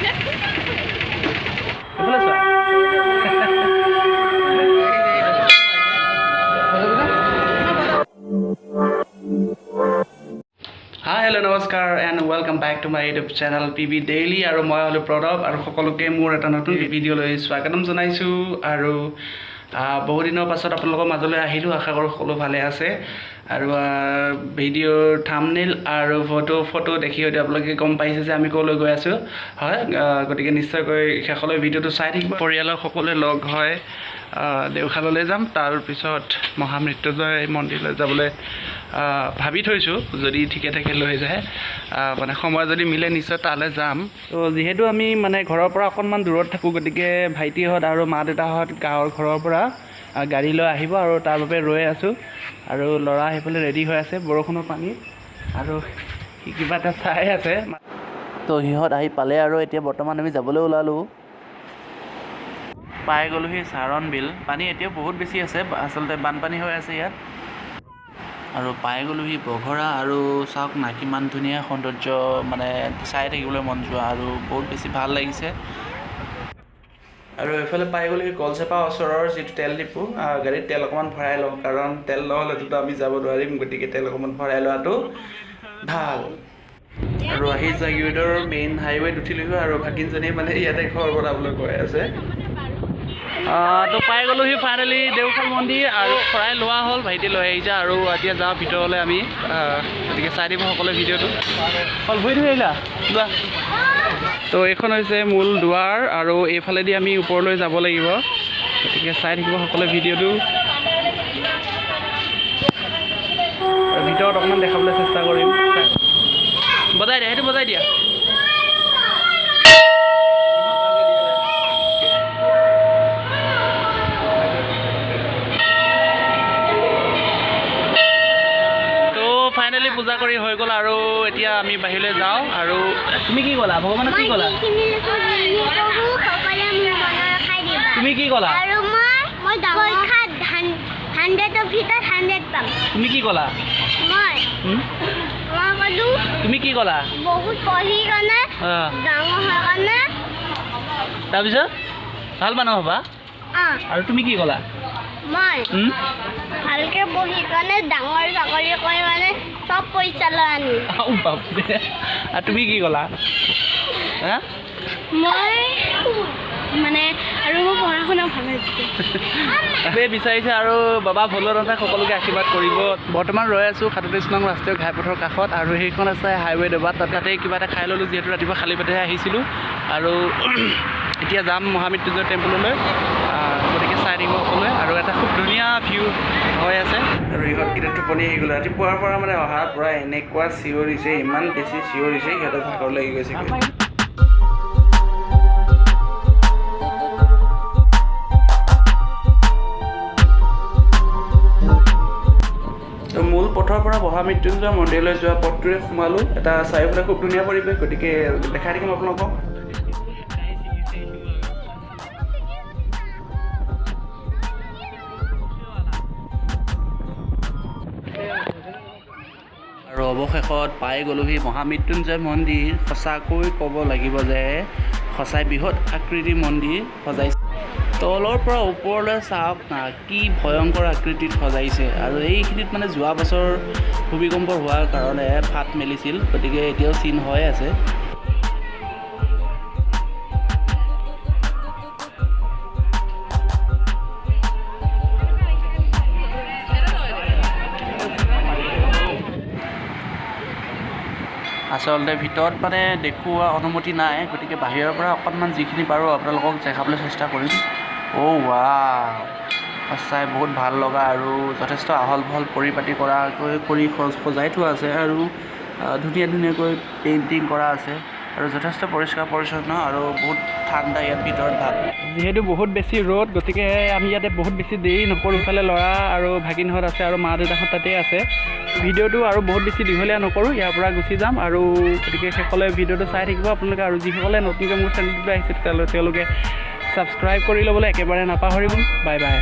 Hi, hello, namaskar and welcome back to my YouTube channel PBDAILY আৰু মই হলো প্ৰদব আৰু সকলোকে মোৰ এটা নতুন ভিডিঅ' লৈ স্বাগতম জনাইছো আৰু বহু দিনৰ পাছত আপোনালোকৰ মাজলৈ আহিলো আশা কৰো সকলো ভালে আছে আৰু ভিডিঅ'ৰ থাম্বনেইল আৰু ফটো দেখি হয়তো আপোনালোকে গম পাইছে যে আমি ক'লৈ গৈ আছো হয় গতিকে নিশ্চয়কৈ শেষলৈ ভিডিঅ'টো চাই থাকিব পৰিয়ালৰ সকলোৱে লগ হয় দেওশাললৈ যাম তাৰ পিছত মহামৃত্যুঞ্জয় মন্দিৰলৈ যাবলৈ ভাবি থৈছো যদি ঠিকে থাকে লৈ যায় মানে সময় যদি মিলে নিশ্চয় তালৈ যাম তো যেহেতু আমি মানে ঘৰৰ পৰা অকণমান দূৰত থাকো গতিকে ভাইটিহঁত আৰু মা দেউতাহঁত গাঁৱৰ ঘৰৰ পৰা গাড়ী লৈ আহিব আৰু তাৰ বাবে ৰৈ আছো আৰু ল'ৰা আহিবলৈ ৰেডি হৈ আছে বৰষুণৰ পানী আৰু কিবা এটা চাই আছে তো সিহঁত আহি পালে আৰু এতিয়া বৰ্তমান আমি যাবলৈ ওলালো পাই গ'লোহি চাৰণ বিল পানী এতিয়া বহুত বেছি আছে আচলতে বানপানী হৈ আছে ইয়াত আৰু পাই গ'লোহি বঘৰা আৰু চাওক না কিমান ধুনীয়া সৌন্দৰ্য মানে চাই থাকিবলৈ মন যোৱা আৰু বহুত বেছি ভাল লাগিছে আৰু এইফালে পাই গ'লোহি কলচেপা ওচৰৰ যিটো তেল ডিপু গাড়ীত তেল অকণমান ভৰাই লওঁ কাৰণ তেল নহ'লেতো আমি যাব নোৱাৰিম গতিকে তেল অকণমান ভৰাই লোৱাটো ভাল আৰু আহি জাগিৰোডৰ মেইন হাইৱেত উঠিলোহি আৰু ভাগিনজনী মানে ইয়াতে ঘৰ বনাবলৈ গৈ আছে তো পাই গ'লোহি ফাইনেলি দেওশাল মন্দিৰ আৰু শৰাই লোৱা হ'ল ভাইটি লৈ আহিছে আৰু এতিয়া যাওঁ ভিতৰলৈ আমি গতিকে চাই দিব সকলোৱে ভিডিঅ'টো হ'ল ভৰি ধৰি আহিলা যোৱা তো এইখন হৈছে মূল দুৱাৰ আৰু এইফালেদি আমি ওপৰলৈ যাব লাগিব গতিকে চাই থাকিব সকলোৱে ভিডিঅ'টো ভিতৰত অকণমান দেখাবলৈ চেষ্টা কৰিম বজাই দিয়া সেইটো বজাই দিয়া ফাইনেলি পূজা কৰি হৈ গ'ল আৰু এতিয়া আমি বাহিৰলৈ যাওঁ আৰু তুমি কি ক'লা ভগৱানক কি ক'লা তুমি কি ক'লা তুমি কি ক'লা তুমি কি ক'লা তাৰপিছত ভাল মানুহ হ'বা আৰু তুমি কি ক'লা মই ভালকে বহি কাৰণে ডাঙৰ চাকৰি কৰি মানে সব পইচা লৈ আনি আৰু তুমি কি ক'লা মই মানে আৰু মোৰ পঢ়া শুনা ভাল হৈছে বিচাৰিছে আৰু বাবা ভোলেনাথে সকলোকে আশীৰ্বাদ কৰিব বৰ্তমান ৰৈ আছোঁ 37 নং ৰাষ্ট্ৰীয় ঘাইপথৰ কাষত আৰু সেইখন আছে হাইৱে দবাত তাতে কিবা এটা খাই ল'লোঁ যিহেতু ৰাতিপুৱা খালী পেটেহে আহিছিলোঁ আৰু এতিয়া যাম মহামৃত্যুঞ্জয় টেম্পললৈ গতিকে চাই দিব সকলোৱে আৰু এটা খুব ধুনীয়া ভিউ হৈ আছে আৰু ইহঁতকেইটা টোপনি আহি গ'ল ৰাতিপুৱাৰ পৰা মানে অহাৰ পৰা এনেকুৱা চিঞৰিছে ইমান বেছি চিঞৰিছে সিহঁতৰ ভাগৰ লাগি গৈছে মূল পথৰ পৰা মহামৃত্যুঞ্জয় মন্দিৰলৈ যোৱা পথটোৰে সোমালোঁ এটা চাৰিওফালে খুব ধুনীয়া পৰিৱেশ গতিকে দেখাই থাকিম আপোনালোকক আৰু অৱশেষত পাই গ'লোহি মহামৃত্যুঞ্জয় মন্দিৰ সঁচাকৈ ক'ব লাগিব যে সঁচাই বৃহৎ আকৃতিৰ মন্দিৰ সজাইছে তলৰ পৰা ওপৰলৈ চাওক না কি ভয়ংকৰ আকৃতিত সজাইছে আৰু এইখিনিত মানে যোৱা বছৰ ভূমিকম্প হোৱাৰ কাৰণে ফাট মেলিছিল গতিকে এতিয়াও চিন হৈ আছে আচলতে ভিতৰত মানে দেখুওৱা অনুমতি নাই গতিকে বাহিৰৰ পৰা অকণমান যিখিনি পাৰোঁ আপোনালোকক দেখাবলৈ চেষ্টা কৰিম সঁচাই বহুত ভাল লগা আৰু যথেষ্ট আহল বহল পৰিপাতি কৰি সজাই থোৱা আছে আৰু ধুনীয়াকৈ পেইণ্টিং কৰা আছে আৰু যথেষ্ট পৰিষ্কাৰ পৰিচ্ছন্ন আৰু বহুত ঠাণ্ডা ইয়াত ভিতৰত ভাল যিহেতু বহুত বেছি ৰ'দ গতিকে আমি ইয়াতে বহুত বেছি দেৰি নকৰোঁ ইফালে ল'ৰা আৰু ভাগিনহঁত আছে আৰু মা দেউতাহঁত তাতেই আছে ভিডিঅ'টো আৰু বহুত বেছি দীঘলীয়া নকৰোঁ ইয়াৰ পৰা গুচি যাম আৰু গতিকে সকলোৱে ভিডিঅ'টো চাই থাকিব আপোনালোকে আৰু যিসকলে নতুনকৈ মোৰ চেনেলটোলৈ আহিছে তেওঁলোকে ছাবস্ক্ৰাইব কৰি ল'বলৈ একেবাৰে নাপাহৰিব বাই বাই